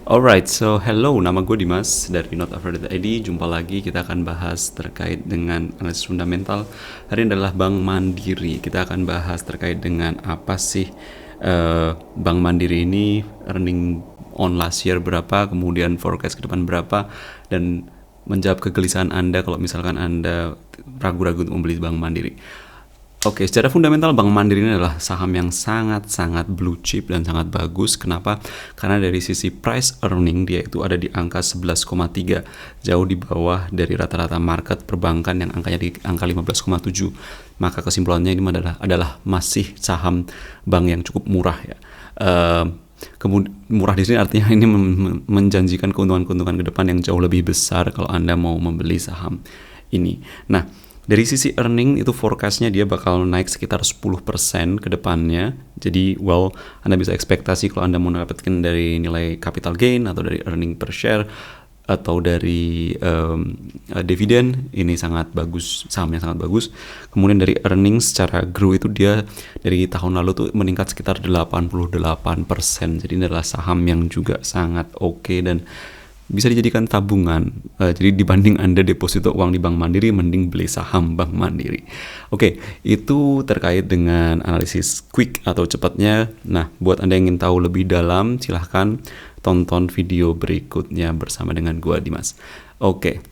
Alright, so hello, nama gue Dimas dari NotAfraid.id. Jumpa lagi, kita akan bahas terkait dengan analisis fundamental. Hari ini adalah Bank Mandiri. Kita akan bahas terkait dengan apa sih Bank Mandiri ini, earning on last year berapa, kemudian forecast ke depan berapa, dan menjawab kegelisahan Anda kalau misalkan Anda ragu-ragu untuk membeli Bank Mandiri. Oke, secara fundamental Bank Mandiri ini adalah saham yang sangat-sangat blue chip dan sangat bagus. Kenapa? Karena dari sisi price earning dia itu ada di angka 11,3, jauh di bawah dari rata-rata market perbankan yang angkanya di angka 15,7. Maka kesimpulannya ini adalah masih saham bank yang cukup murah ya. Murah di sini artinya ini menjanjikan keuntungan-keuntungan ke depan yang jauh lebih besar kalau Anda mau membeli saham ini. Nah, dari sisi earning itu forecastnya dia bakal naik sekitar 10% ke depannya. Jadi Anda bisa ekspektasi kalau Anda mau mendapatkan dari nilai capital gain atau dari earning per share atau dari dividen, ini sangat bagus, sahamnya sangat bagus. Kemudian dari earning secara grow itu dia dari tahun lalu tuh meningkat sekitar 88%. Jadi ini adalah saham yang juga sangat oke dan bisa dijadikan tabungan. Jadi dibanding Anda deposito uang di Bank Mandiri, mending beli saham Bank Mandiri. Oke, itu terkait dengan analisis quick atau cepatnya. Nah, buat Anda yang ingin tahu lebih dalam, silahkan tonton video berikutnya bersama dengan gua Dimas. Oke.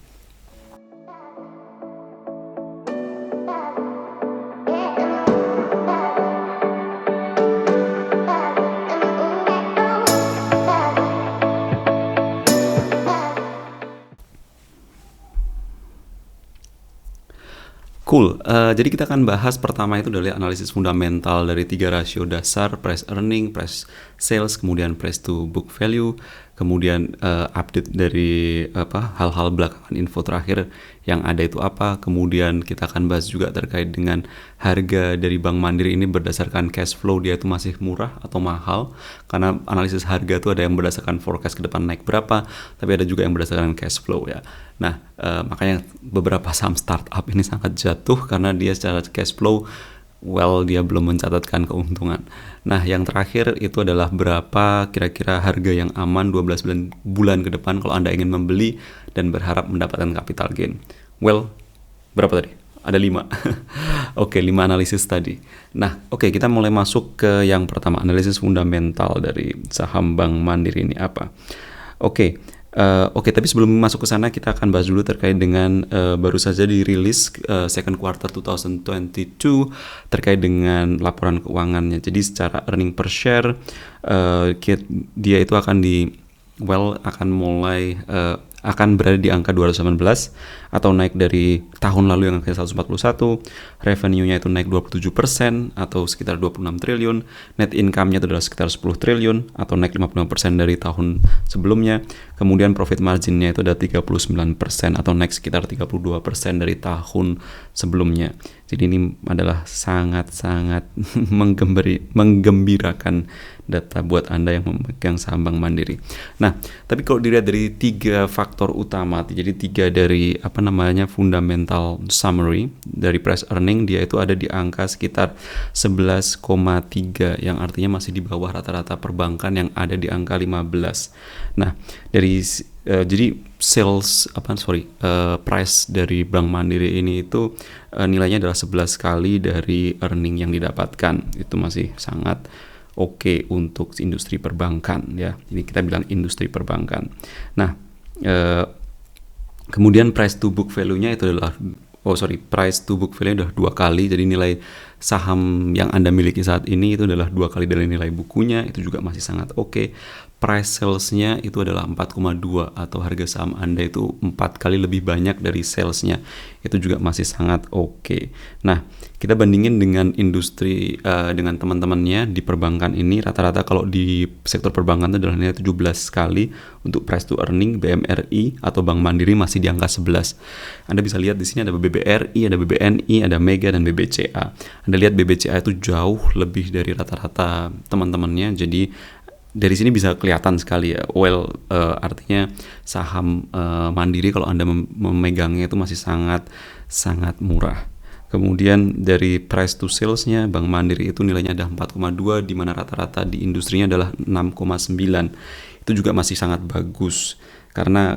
Cool, jadi kita akan bahas pertama itu dari analisis fundamental dari 3 rasio dasar, price earning, price sales, kemudian price to book value, kemudian update dari hal-hal belakangan info terakhir yang ada itu apa, kemudian kita akan bahas juga terkait dengan harga dari Bank Mandiri ini berdasarkan cash flow dia itu masih murah atau mahal, karena analisis harga itu ada yang berdasarkan forecast ke depan naik berapa, tapi ada juga yang berdasarkan cash flow ya. Nah, makanya beberapa saham startup ini sangat jatuh karena dia secara cash flow dia belum mencatatkan keuntungan. Nah, yang terakhir itu adalah berapa kira-kira harga yang aman 12 bulan ke depan kalau Anda ingin membeli dan berharap mendapatkan capital gain. Berapa tadi? Ada 5. Oke, 5 analisis tadi. Nah, kita mulai masuk ke yang pertama, analisis fundamental dari saham Bank Mandiri ini apa. Tapi sebelum masuk ke sana kita akan bahas dulu terkait dengan baru saja dirilis second quarter 2022 terkait dengan laporan keuangannya. Jadi secara earning per share dia itu akan berada di angka 218 atau naik dari tahun lalu yang angka 141. Revenue-nya itu naik 27% atau sekitar 26 triliun. Net income-nya itu adalah sekitar 10 triliun atau naik 55% dari tahun sebelumnya. Kemudian profit margin-nya itu ada 39% atau naik sekitar 32% dari tahun sebelumnya. Jadi ini adalah sangat-sangat menggembirakan data buat Anda yang memegang saham Bank Mandiri. Nah, tapi kalau dilihat dari 3 faktor utama, jadi 3 dari fundamental summary dari price earning, dia itu ada di angka sekitar 11,3 yang artinya masih di bawah rata-rata perbankan yang ada di angka 15. Nah, jadi price dari Bank Mandiri ini itu nilainya adalah 11 kali dari earning yang didapatkan. Itu masih sangat oke untuk industri perbankan ya. Ini kita bilang industri perbankan. Nah, kemudian price to book value-nya itu adalah price to book value udah 2 kali. Jadi nilai saham yang Anda miliki saat ini itu adalah 2 kali dari nilai bukunya. Itu juga masih sangat oke. Price sales-nya itu adalah 4,2 atau harga saham Anda itu 4 kali lebih banyak dari sales-nya. Itu juga masih sangat oke. Nah, kita bandingin dengan industri dengan teman-temannya di perbankan ini, rata-rata kalau di sektor perbankan itu adalah nilai 17 kali untuk price to earning. BMRI atau Bank Mandiri masih di angka 11. Anda bisa lihat di sini ada BBRI, ada BBNI, ada Mega dan BBCA. Anda lihat BBCA itu jauh lebih dari rata-rata teman-temannya. Jadi dari sini bisa kelihatan sekali ya. Artinya saham Mandiri kalau Anda memegangnya itu masih sangat murah. Kemudian dari price to sales-nya Bank Mandiri itu nilainya ada 4,2 di mana rata-rata di industrinya adalah 6,9. itu juga masih sangat bagus. Karena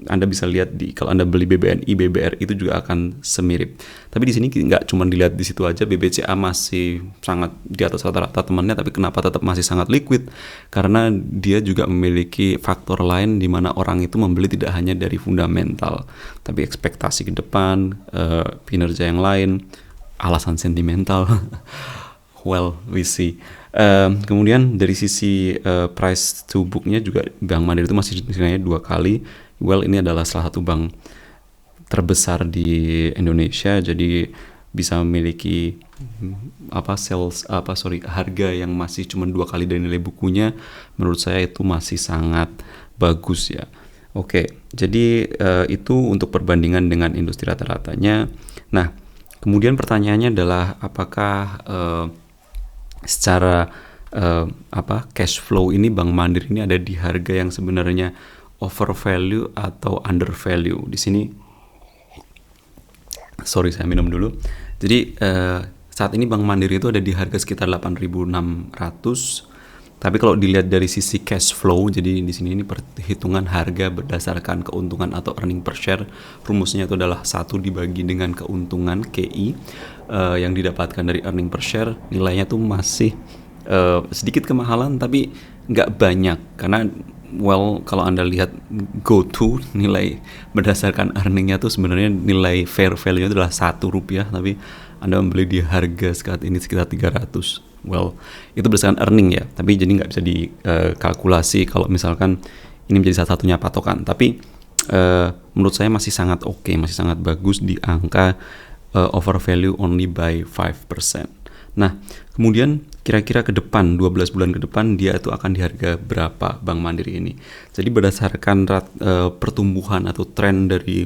Anda bisa lihat kalau Anda beli BBNI, BBR itu juga akan semirip. Tapi di sini nggak cuma dilihat di situ aja, BBCA masih sangat di atas rata-rata temannya, tapi kenapa tetap masih sangat liquid? Karena dia juga memiliki faktor lain di mana orang itu membeli tidak hanya dari fundamental, tapi ekspektasi ke depan, kinerja yang lain, alasan sentimental. Well, we see. Kemudian dari sisi price to book-nya juga Bank Mandiri itu masih sebenarnya 2 kali. Well, ini adalah salah satu bank terbesar di Indonesia, jadi bisa memiliki harga yang masih cuma 2 kali dari nilai bukunya. Menurut saya itu masih sangat bagus ya. Oke, jadi itu untuk perbandingan dengan industri rata-ratanya. Nah, kemudian pertanyaannya adalah apakah secara cash flow ini Bank Mandiri ini ada di harga yang sebenarnya over value atau under value. Di sini saya minum dulu. Jadi saat ini Bank Mandiri itu ada di harga sekitar 8.600. Tapi kalau dilihat dari sisi cash flow, jadi di sini ini perhitungan harga berdasarkan keuntungan atau earning per share. Rumusnya itu adalah 1 dibagi dengan keuntungan KI yang didapatkan dari earning per share. Nilainya tuh masih sedikit kemahalan, tapi nggak banyak. Karena kalau Anda lihat GoTo, nilai berdasarkan earningnya tuh sebenarnya nilai fair value-nya adalah Rp1, tapi Anda membeli di harga saat ini sekitar 300. Itu berdasarkan earning ya, tapi jadi nggak bisa dikalkulasi kalau misalkan ini menjadi salah satunya patokan. Tapi menurut saya masih sangat oke, masih sangat bagus di angka over value only by 5%. Nah, kemudian kira-kira ke depan, 12 bulan ke depan dia itu akan di harga berapa Bank Mandiri ini. Jadi berdasarkan pertumbuhan atau tren dari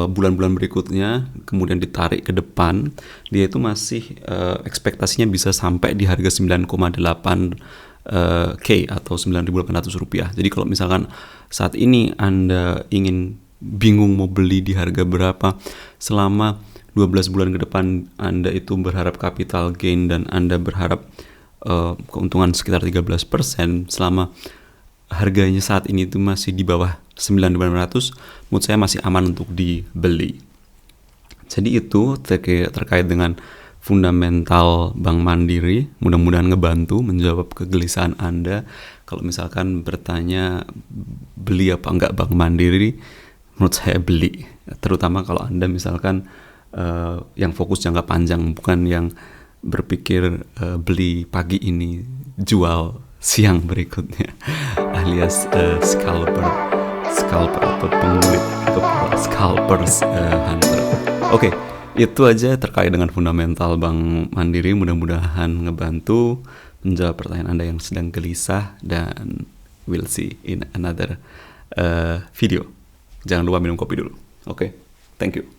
bulan-bulan berikutnya, kemudian ditarik ke depan, dia itu masih ekspektasinya bisa sampai di harga 9,8 K atau Rp9.800. Jadi kalau misalkan saat ini Anda ingin bingung mau beli di harga berapa, selama 12 bulan ke depan Anda itu berharap capital gain dan Anda berharap keuntungan sekitar 13%, selama harganya saat ini itu masih di bawah 9.800, menurut saya masih aman untuk dibeli. Jadi itu terkait dengan fundamental Bank Mandiri. Mudah-mudahan ngebantu menjawab kegelisahan Anda. Kalau misalkan bertanya beli apa enggak Bank Mandiri, menurut saya beli. Terutama kalau Anda misalkan yang fokus jangka panjang, bukan yang berpikir beli pagi ini jual siang berikutnya, alias scalper atau pengulit kepala, scalpers hunter. Oke, itu aja terkait dengan fundamental Bank Mandiri. Mudah-mudahan ngebantu menjawab pertanyaan Anda yang sedang gelisah, dan we'll see in another video. Jangan lupa minum kopi dulu. Oke, thank you.